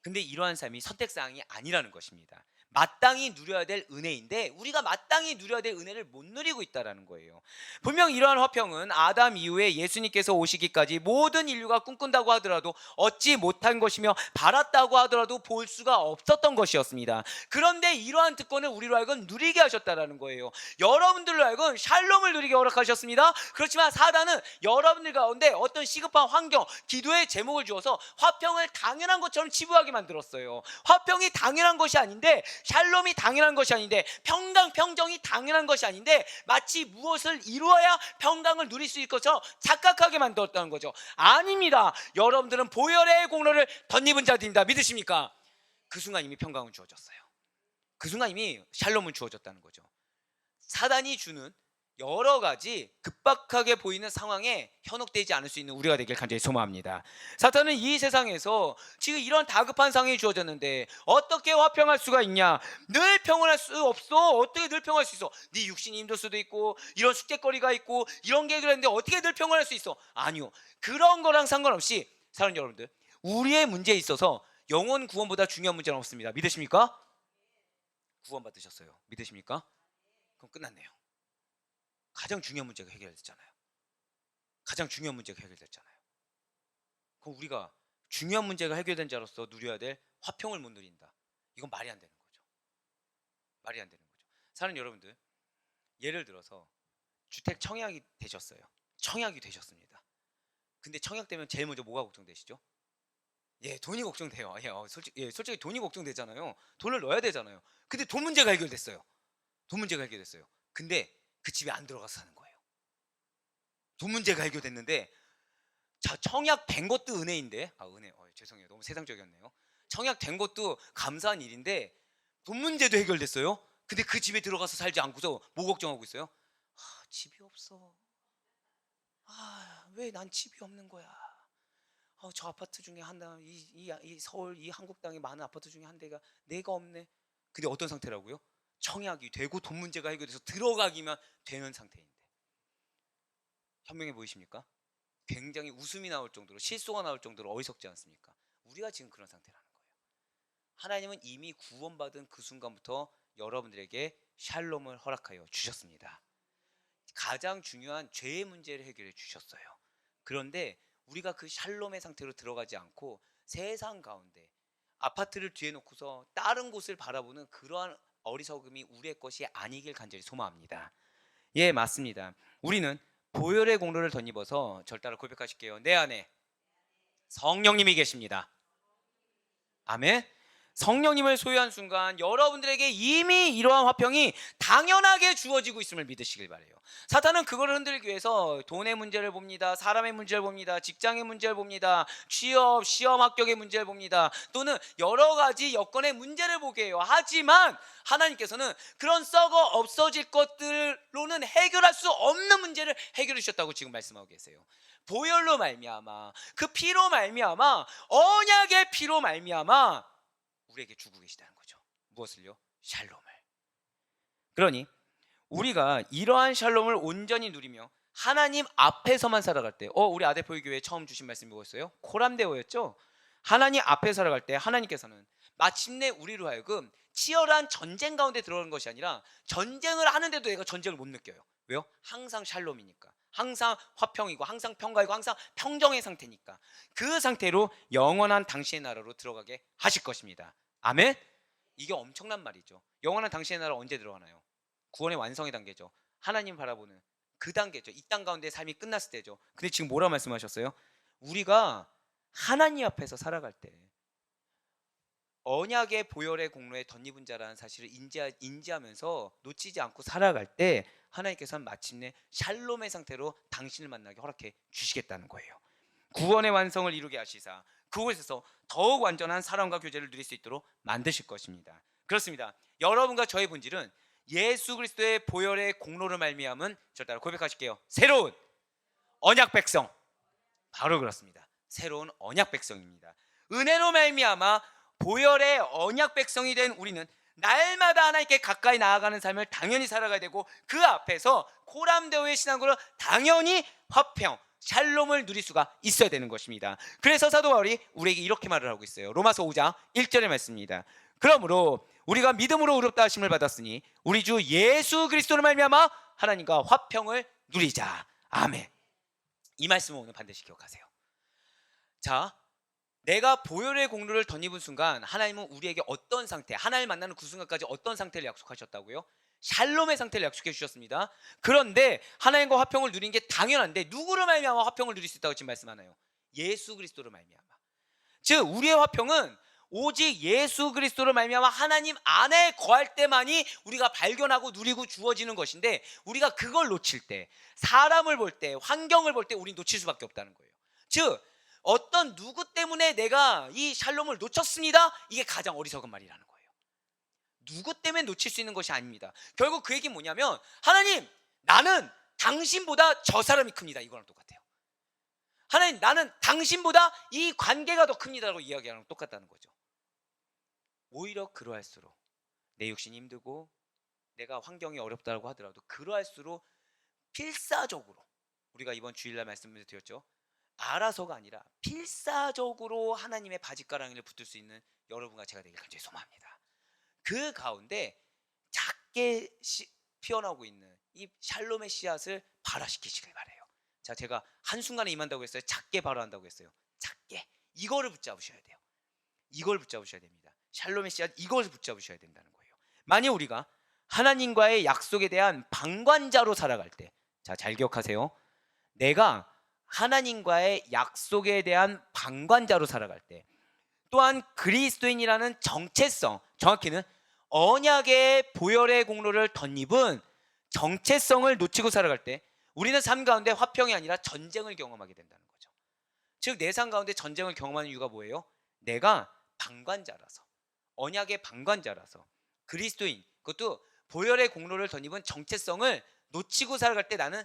근데 이러한 삶이 선택사항이 아니라는 것입니다. 마땅히 누려야 될 은혜인데 우리가 마땅히 누려야 될 은혜를 못 누리고 있다는 거예요. 분명 이러한 화평은 아담 이후에 예수님께서 오시기까지 모든 인류가 꿈꾼다고 하더라도 얻지 못한 것이며 바랐다고 하더라도 볼 수가 없었던 것이었습니다. 그런데 이러한 특권을 우리로 하여금 누리게 하셨다는 거예요. 여러분들로 하여금 샬롬을 누리게 허락하셨습니다. 그렇지만 사단은 여러분들 가운데 어떤 시급한 환경, 기도의 제목을 주어서 화평을 당연한 것처럼 치부하게 만들었어요. 화평이 당연한 것이 아닌데, 샬롬이 당연한 것이 아닌데, 평정이 당연한 것이 아닌데 마치 무엇을 이루어야 평강을 누릴 수 있을 것처럼 착각하게 만들었다는 거죠. 아닙니다. 여러분들은 보혈의 공로를 덧입은 자들입니다. 믿으십니까? 그 순간 이미 평강은 주어졌어요. 그 순간 이미 샬롬은 주어졌다는 거죠. 사단이 주는 여러 가지 급박하게 보이는 상황에 현혹되지 않을 수 있는 우리가 되길 간절히 소망합니다. 사탄은 이 세상에서 지금 이런 다급한 상황이 주어졌는데 어떻게 화평할 수가 있냐? 늘 평온할 수 없어. 어떻게 늘 평온할 수 있어? 네 육신이 힘들 수도 있고 이런 숙제거리가 있고 이런 계획을 했는데 어떻게 늘 평온할 수 있어? 아니요. 그런 거랑 상관없이 사랑하는 여러분들, 우리의 문제에 있어서 영혼 구원보다 중요한 문제는 없습니다. 믿으십니까? 구원 받으셨어요. 믿으십니까? 그럼 끝났네요. 가장 중요한 문제가 해결됐잖아요. 가장 중요한 문제가 해결됐잖아요. 그럼 우리가 중요한 문제가 해결된 자로서 누려야 될 화평을 못 누린다. 이건 말이 안 되는 거죠. 말이 안 되는 거죠. 사는 여러분들, 예를 들어서 주택 청약이 되셨어요. 청약이 되셨습니다. 근데 청약되면 제일 먼저 뭐가 걱정되시죠? 예, 돈이 걱정돼요. 솔직히 돈이 걱정되잖아요. 돈을 넣어야 되잖아요. 근데 돈 문제가 해결됐어요. 돈 문제가 해결됐어요. 근데 그 집에 안 들어가서 사는 거예요. 돈 문제가 해결됐는데, 자, 청약된 것도 은혜인데, 은혜, 죄송해요. 너무 세상적이었네요. 청약된 것도 감사한 일인데 돈 문제도 해결됐어요. 근데 그 집에 들어가서 살지 않고서 뭐 걱정하고 있어요? 집이 없어. 왜 난 집이 없는 거야? 저 아파트 중에 하나, 이 서울 이 한국 땅에 많은 아파트 중에 한 대가 내가 없네. 근데 어떤 상태라고요? 청약이 되고 돈 문제가 해결돼서 들어가기만 되는 상태인데, 현명해 보이십니까? 굉장히 웃음이 나올 정도로, 실소가 나올 정도로 어리석지 않습니까? 우리가 지금 그런 상태라는 거예요. 하나님은 이미 구원받은 그 순간부터 여러분들에게 샬롬을 허락하여 주셨습니다. 가장 중요한 죄의 문제를 해결해 주셨어요. 그런데 우리가 그 샬롬의 상태로 들어가지 않고 세상 가운데 아파트를 뒤에 놓고서 다른 곳을 바라보는 그러한 어리석음이 우리의 것이 아니길 간절히 소망합니다. 예, 맞습니다. 우리는 보혈의 공로를 덧입어서 절 따라 고백하실게요. 내 안에 성령님이 계십니다. 아멘. 성령님을 소유한 순간 여러분들에게 이미 이러한 화평이 당연하게 주어지고 있음을 믿으시길 바라요. 사탄은 그걸 흔들기 위해서 돈의 문제를 봅니다. 사람의 문제를 봅니다. 직장의 문제를 봅니다. 취업, 시험 합격의 문제를 봅니다. 또는 여러 가지 여건의 문제를 보게 해요. 하지만 하나님께서는 그런 썩어 없어질 것들로는 해결할 수 없는 문제를 해결해 주셨다고 지금 말씀하고 계세요. 보혈로 말미암아, 그 피로 말미암아, 언약의 피로 말미암아 우리에게 주고 계시다는 거죠. 무엇을요? 샬롬을. 그러니 우리가 이러한 샬롬을 온전히 누리며 하나님 앞에서만 살아갈 때, 우리 아데포유 교회 처음 주신 말씀이 뭐였어요? 코람데오였죠? 하나님 앞에 살아갈 때 하나님께서는 마침내 우리로 하여금 치열한 전쟁 가운데 들어가는 것이 아니라 전쟁을 하는데도 내가 전쟁을 못 느껴요. 왜요? 항상 샬롬이니까. 항상 화평이고 항상 평가이고 항상 평정의 상태니까 그 상태로 영원한 당신의 나라로 들어가게 하실 것입니다. 아멘? 이게 엄청난 말이죠. 영원한 당신의 나라 언제 들어가나요? 구원의 완성의 단계죠. 하나님 바라보는 그 단계죠. 이 땅 가운데 삶이 끝났을 때죠. 근데 지금 뭐라 말씀하셨어요? 우리가 하나님 앞에서 살아갈 때 언약의 보혈의 공로에 덧입은 자라는 사실을 인지하면서 놓치지 않고 살아갈 때 하나님께서는 마침내 샬롬의 상태로 당신을 만나게 허락해 주시겠다는 거예요. 구원의 완성을 이루게 하시사 그곳에서 더욱 완전한 사랑과 교제를 누릴 수 있도록 만드실 것입니다. 그렇습니다. 여러분과 저의 본질은 예수 그리스도의 보혈의 공로를 말미암은 절 따라 고백하실게요. 새로운 언약 백성. 바로 그렇습니다. 새로운 언약 백성입니다. 은혜로 말미암아 보혈의 언약 백성이 된 우리는 날마다 하나님께 가까이 나아가는 삶을 당연히 살아가야 되고 그 앞에서 코람데오의 신앙으로 당연히 화평, 샬롬을 누릴 수가 있어야 되는 것입니다. 그래서 사도 바울이 우리에게 이렇게 말을 하고 있어요. 로마서 5장 1절의 말씀입니다. 그러므로 우리가 믿음으로 의롭다 하심을 받았으니 우리 주 예수 그리스도를 말미암아 하나님과 화평을 누리자. 아멘. 이 말씀을 오늘 반드시 기억하세요. 자, 내가 보혈의 공로를 덧입은 순간 하나님은 우리에게 어떤 상태, 하나님을 만나는 그 순간까지 어떤 상태를 약속하셨다고요? 샬롬의 상태를 약속해 주셨습니다. 그런데 하나님과 화평을 누리는 게 당연한데 누구를 말미암아 화평을 누릴 수 있다고 지금 말씀하나요? 예수 그리스도를 말미암아. 즉 우리의 화평은 오직 예수 그리스도를 말미암아 하나님 안에 거할 때만이 우리가 발견하고 누리고 주어지는 것인데 우리가 그걸 놓칠 때, 사람을 볼 때, 환경을 볼 때 우리는 놓칠 수밖에 없다는 거예요. 즉 어떤 누구 때문에 내가 이 샬롬을 놓쳤습니다. 이게 가장 어리석은 말이라는 거예요. 누구 때문에 놓칠 수 있는 것이 아닙니다. 결국 그 얘기는 뭐냐면 하나님 나는 당신보다 저 사람이 큽니다. 이거랑 똑같아요. 하나님, 나는 당신보다 이 관계가 더 큽니다라고 이야기하는 건 똑같다는 거죠. 오히려 그러할수록 내 육신이 힘들고 내가 환경이 어렵다고 하더라도 그러할수록 필사적으로, 우리가 이번 주일날 말씀을 드렸죠. 알아서가 아니라 필사적으로 하나님의 바짓가랑이를 붙들 수 있는 여러분과 제가 되길 간절히 소망합니다. 그 가운데 작게 피어나고 있는 이 샬롬의 씨앗을 발화시키시길 바래요. 자, 제가 한순간에 임한다고 했어요? 작게 발화한다고 했어요? 작게. 이거를 붙잡으셔야 돼요. 이걸 붙잡으셔야 됩니다. 샬롬의 씨앗, 이걸 붙잡으셔야 된다는 거예요. 만약 우리가 하나님과의 약속에 대한 방관자로 살아갈 때, 자, 잘 기억하세요. 내가 하나님과의 약속에 대한 방관자로 살아갈 때, 또한 그리스도인이라는 정체성, 정확히는 언약의 보혈의 공로를 덧입은 정체성을 놓치고 살아갈 때 우리는 삶 가운데 화평이 아니라 전쟁을 경험하게 된다는 거죠. 즉, 내 삶 가운데 전쟁을 경험하는 이유가 뭐예요? 내가 방관자라서, 언약의 방관자라서, 그리스도인, 그것도 보혈의 공로를 덧입은 정체성을 놓치고 살아갈 때 나는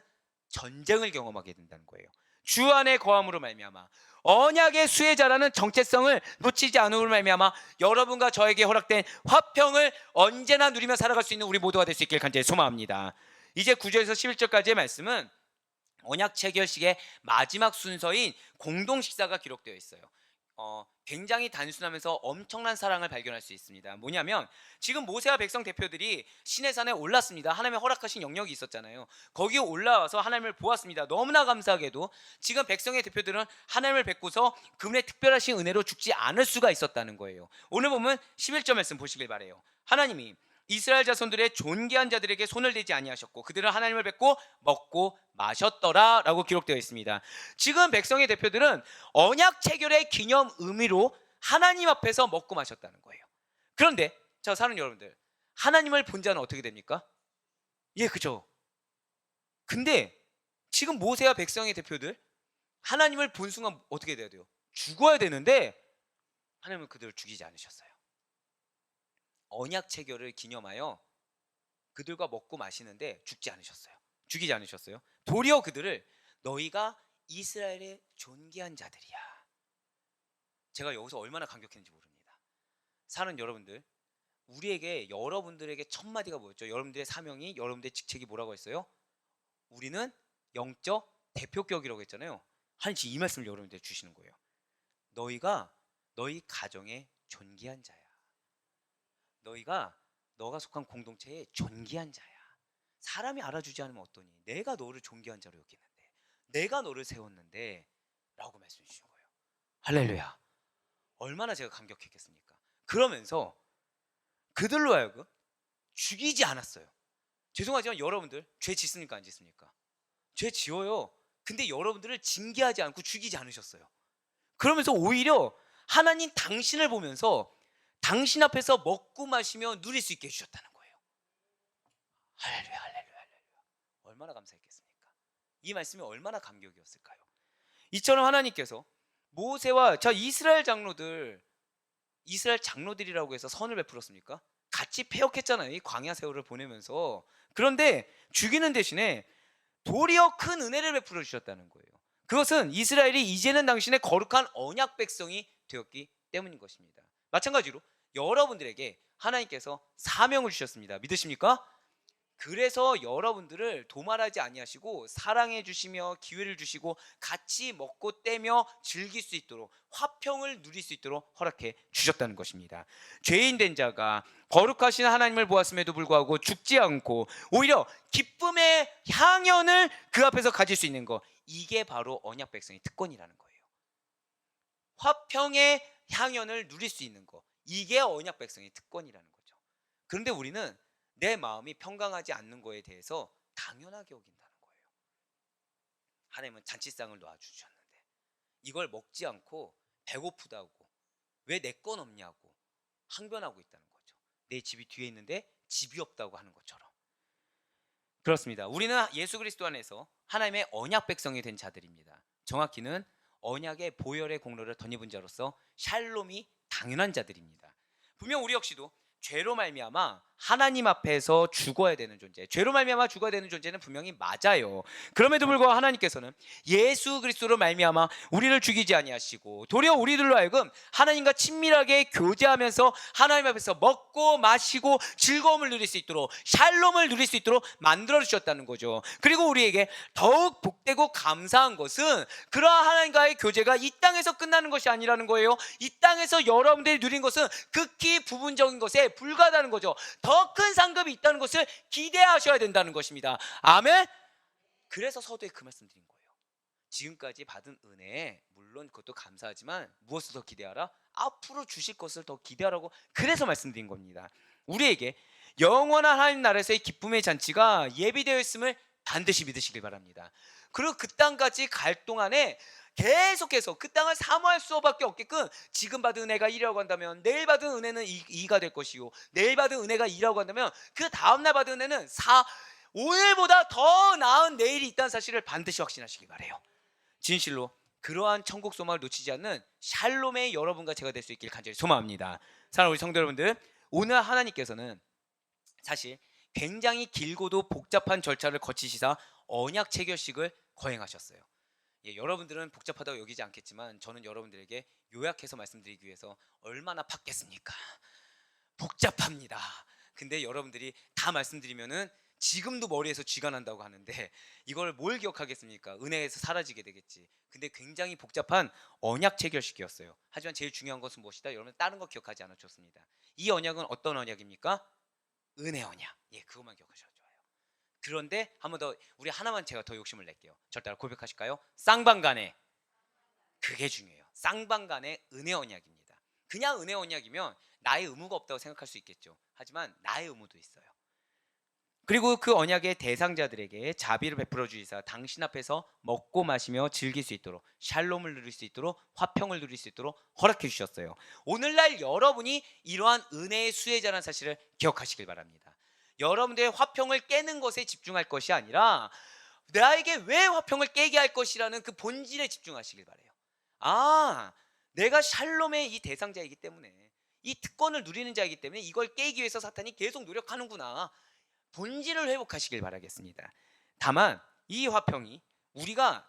전쟁을 경험하게 된다는 거예요. 주 안에 거함으로 말미암아 언약의 수혜자라는 정체성을 놓치지 않음으로 말미암아 여러분과 저에게 허락된 화평을 언제나 누리며 살아갈 수 있는 우리 모두가 될 수 있길 간절히 소망합니다. 이제 9절에서 11절까지의 말씀은 언약 체결식의 마지막 순서인 공동 식사가 기록되어 있어요. 굉장히 단순하면서 엄청난 사랑을 발견할 수 있습니다. 뭐냐면 지금 모세와 백성 대표들이 시내산에 올랐습니다. 하나님의 허락하신 영역이 있었잖아요. 거기에 올라와서 하나님을 보았습니다. 너무나 감사하게도 지금 백성의 대표들은 하나님을 뵙고서 그분의 특별하신 은혜로 죽지 않을 수가 있었다는 거예요. 오늘 보면 11절 말씀 보시길 바래요. 하나님이 이스라엘 자손들의 존귀한 자들에게 손을 대지 아니하셨고 그들은 하나님을 뵙고 먹고 마셨더라 라고 기록되어 있습니다. 지금 백성의 대표들은 언약 체결의 기념 의미로 하나님 앞에서 먹고 마셨다는 거예요. 그런데 자, 사는 여러분들, 하나님을 본 자는 어떻게 됩니까? 예, 그죠. 근데 지금 모세와 백성의 대표들 하나님을 본 순간 어떻게 돼야 돼요? 죽어야 되는데 하나님은 그들을 죽이지 않으셨어요. 언약 체결을 기념하여 그들과 먹고 마시는데 죽지 않으셨어요. 죽이지 않으셨어요. 도리어 그들을 너희가 이스라엘의 존귀한 자들이야. 제가 여기서 얼마나 감격했는지 모릅니다. 사는 여러분들, 우리에게 여러분들에게 첫 마디가 뭐였죠? 여러분들의 사명이, 여러분들의 직책이 뭐라고 했어요? 우리는 영적 대표격이라고 했잖아요. 하나님 이 말씀을 여러분들에게 주시는 거예요. 너희가 너희 가정의 존귀한 자야. 너가 속한 공동체의 존귀한 자야. 사람이 알아주지 않으면 어떠니? 내가 너를 존귀한 자로 여기는데, 내가 너를 세웠는데 라고 말씀해 주신 거예요. 할렐루야. 얼마나 제가 감격했겠습니까? 그러면서 그들로 하여금 죽이지 않았어요. 죄송하지만 여러분들 죄 짓습니까? 안 짓습니까? 죄 지어요. 근데 여러분들을 징계하지 않고 죽이지 않으셨어요. 그러면서 오히려 하나님 당신을 보면서 당신 앞에서 먹고 마시며 누릴 수 있게 해주셨다는 거예요. 할렐루야, 할렐루야, 할렐루야. 얼마나 감사했겠습니까? 이 말씀이 얼마나 감격이었을까요? 이처럼 하나님께서 모세와 이스라엘 장로들이라고 해서 선을 베풀었습니까? 같이 패역했잖아요. 이 광야 세월을 보내면서. 그런데 죽이는 대신에 도리어 큰 은혜를 베풀어 주셨다는 거예요. 그것은 이스라엘이 이제는 당신의 거룩한 언약 백성이 되었기 때문인 것입니다. 마찬가지로 여러분들에게 하나님께서 사명을 주셨습니다. 믿으십니까? 그래서 여러분들을 도말하지 아니하시고 사랑해 주시며 기회를 주시고 같이 먹고 떼며 즐길 수 있도록 화평을 누릴 수 있도록 허락해 주셨다는 것입니다. 죄인 된 자가 거룩하신 하나님을 보았음에도 불구하고 죽지 않고 오히려 기쁨의 향연을 그 앞에서 가질 수 있는 것, 이게 바로 언약 백성의 특권이라는 거예요. 화평의 향연을 누릴 수 있는 것, 이게 언약 백성의 특권이라는 거죠. 그런데 우리는 내 마음이 평강하지 않는 거에 대해서 당연하게 여긴다는 거예요. 하나님은 잔치상을 놔주셨는데 이걸 먹지 않고 배고프다고, 왜 내 건 없냐고 항변하고 있다는 거죠. 내 집이 뒤에 있는데 집이 없다고 하는 것처럼. 그렇습니다. 우리는 예수 그리스도 안에서 하나님의 언약 백성이 된 자들입니다. 정확히는 언약의 보혈의 공로를 덧입은 자로서 샬롬이 당연한 자들입니다. 분명 우리 역시도 죄로 말미암아 하나님 앞에서 죽어야 되는 존재, 죄로 말미암아 죽어야 되는 존재는 분명히 맞아요. 그럼에도 불구하고 하나님께서는 예수 그리스도로 말미암아 우리를 죽이지 아니하시고 도리어 우리들로 하여금 하나님과 친밀하게 교제하면서 하나님 앞에서 먹고 마시고 즐거움을 누릴 수 있도록, 샬롬을 누릴 수 있도록 만들어 주셨다는 거죠. 그리고 우리에게 더욱 복되고 감사한 것은 그러한 하나님과의 교제가 이 땅에서 끝나는 것이 아니라는 거예요. 이 땅에서 여러분들이 누린 것은 극히 부분적인 것에 불과하다는 거죠. 더 큰 상급이 있다는 것을 기대하셔야 된다는 것입니다. 아멘. 그래서 서두에 그 말씀 드린 거예요. 지금까지 받은 은혜에 물론 그것도 감사하지만 무엇을 더 기대하라? 앞으로 주실 것을 더 기대하라고, 그래서 말씀드린 겁니다. 우리에게 영원한 하나님 나라에서의 기쁨의 잔치가 예비되어 있음을 반드시 믿으시길 바랍니다. 그리고 그 땅까지 갈 동안에 계속해서 그 땅을 사모할 수밖에 없게끔 지금 받은 은혜가 1이라고 한다면 내일 받은 은혜는 2가 될 것이고, 내일 받은 은혜가 2라고 한다면 그 다음날 받은 은혜는 4, 오늘보다 더 나은 내일이 있다는 사실을 반드시 확신하시기 바라요. 진실로 그러한 천국 소망을 놓치지 않는 샬롬의 여러분과 제가 될 수 있길 간절히 소망합니다. 사랑하는 우리 성도 여러분들, 오늘 하나님께서는 사실 굉장히 길고도 복잡한 절차를 거치시사 언약 체결식을 거행하셨어요. 여러분들은 복잡하다고 여기지 않겠지만 저는 여러분들에게 요약해서 말씀드리기 위해서 얼마나 팠겠습니까? 복잡합니다. 근데 여러분들이 다 말씀드리면은 지금도 머리에서 쥐가 난다고 하는데 이걸 뭘 기억하겠습니까? 은혜에서 사라지게 되겠지. 근데 굉장히 복잡한 언약 체결식이었어요. 하지만 제일 중요한 것은 무엇이다? 여러분 다른 거 기억하지 않아도 좋습니다. 이 언약은 어떤 언약입니까? 은혜 언약. 그것만 기억하셔도 좋아요. 그런데 한 번 더, 우리 하나만 제가 더 욕심을 낼게요. 저 따라 고백하실까요? 쌍방간에, 그게 중요해요. 쌍방간의 은혜 언약입니다. 그냥 은혜 언약이면 나의 의무가 없다고 생각할 수 있겠죠. 하지만 나의 의무도 있어요. 그리고 그 언약의 대상자들에게 자비를 베풀어 주시사 당신 앞에서 먹고 마시며 즐길 수 있도록, 샬롬을 누릴 수 있도록, 화평을 누릴 수 있도록 허락해 주셨어요. 오늘날 여러분이 이러한 은혜의 수혜자라는 사실을 기억하시길 바랍니다. 여러분들의 화평을 깨는 것에 집중할 것이 아니라 나에게 왜 화평을 깨게 할 것이라는 그 본질에 집중하시길 바라요. 내가 샬롬의 이 대상자이기 때문에, 이 특권을 누리는 자이기 때문에 이걸 깨기 위해서 사탄이 계속 노력하는구나. 본질을 회복하시길 바라겠습니다. 다만 이 화평이 우리가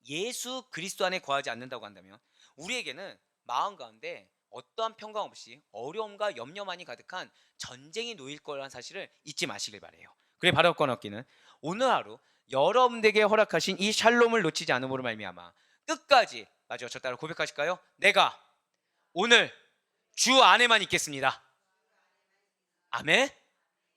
예수 그리스도 안에 거하지 않는다고 한다면 우리에게는 마음 가운데 어떠한 평강 없이 어려움과 염려만이 가득한 전쟁이 놓일 거라는 사실을 잊지 마시길 바라요. 그래 바라옵건 없기는 오늘 하루 여러분에게 허락하신 이 샬롬을 놓치지 않음으로 말미암아 끝까지, 맞아요, 저 따라 고백하실까요? 내가 오늘 주 안에만 있겠습니다. 아멘.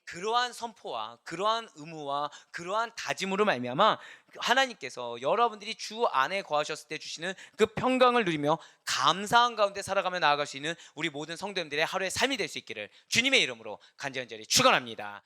그러한 선포와 그러한 의무와 그러한 다짐으로 말미암아 하나님께서 여러분들이 주 안에 거하셨을 때 주시는 그 평강을 누리며 감사한 가운데 살아가며 나아갈 수 있는 우리 모든 성도님들의 하루의 삶이 될 수 있기를 주님의 이름으로 간절히 축원합니다.